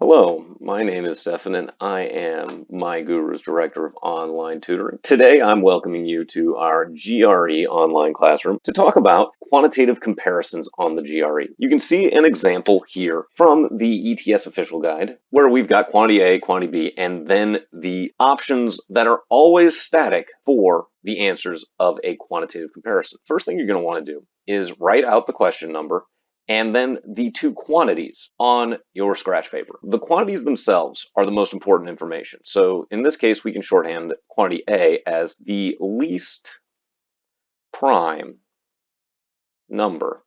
Hello, my name is Stefan and I am MyGuru's Director of Online Tutoring. Today I'm welcoming you to our GRE online classroom to talk about quantitative comparisons on the GRE. You can see an example here from the ETS official guide where we've got quantity A, quantity B, and then the options that are always static for the answers of a quantitative comparison. First thing you're going to want to do is write out the question number and then the two quantities on your scratch paper. The quantities themselves are the most important information. So in this case, we can shorthand quantity A as the least prime number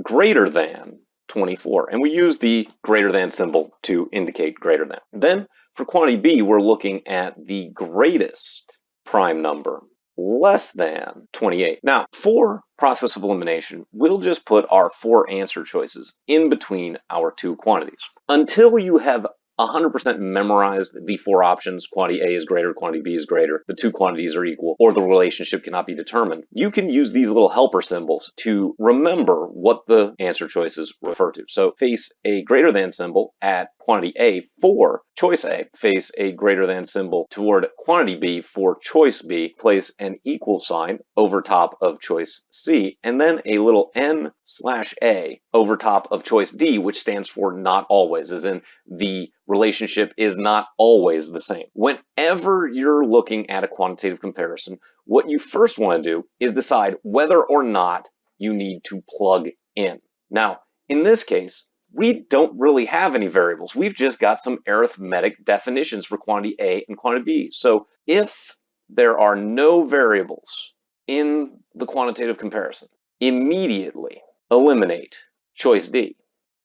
greater than 24. And we use the greater than symbol to indicate greater than. Then for quantity B, we're looking at the greatest prime number less than 28. Now, for process of elimination, we'll just put our four answer choices in between our two quantities. Until you have 100% memorized the four options, quantity A is greater, quantity B is greater, the two quantities are equal, or the relationship cannot be determined, you can use these little helper symbols to remember what the answer choices refer to. So face a greater than symbol at quantity A for choice A, face a greater than symbol toward quantity B for choice B, place an equal sign over top of choice C, and then a little N/A over top of choice D, which stands for not always, as in the relationship is not always the same. Whenever you're looking at a quantitative comparison, what you first want to do is decide whether or not you need to plug in. Now, in this case, we don't really have any variables. We've just got some arithmetic definitions for quantity A and quantity B. So if there are no variables in the quantitative comparison, immediately eliminate choice D.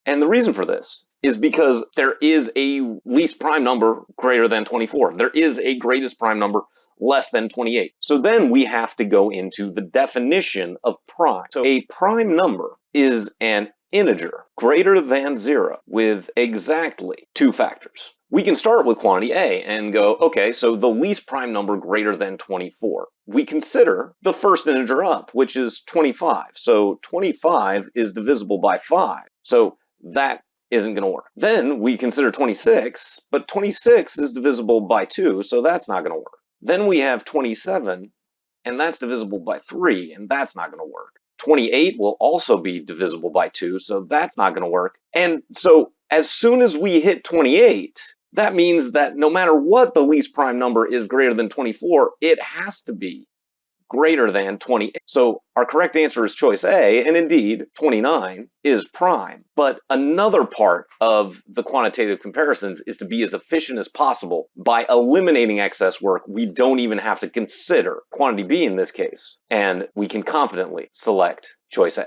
And the reason for this is because there is a least prime number greater than 24. There is a greatest prime number less than 28. So then we have to go into the definition of prime. So a prime number is an integer greater than 0 with exactly two factors. We can start with quantity A and go, okay, so the least prime number greater than 24. We consider the first integer up, which is 25. So 25 is divisible by 5. So that isn't going to work. Then we consider 26, but 26 is divisible by 2, so that's not going to work. Then we have 27, and that's divisible by 3, and that's not going to work. 28 will also be divisible by 2, so that's not going to work. And so as soon as we hit 28, that means that no matter what the least prime number is greater than 24, it has to be greater than 28. So our correct answer is choice A, and indeed 29 is prime. But another part of the quantitative comparisons is to be as efficient as possible. By eliminating excess work, we don't even have to consider quantity B in this case, and we can confidently select choice A.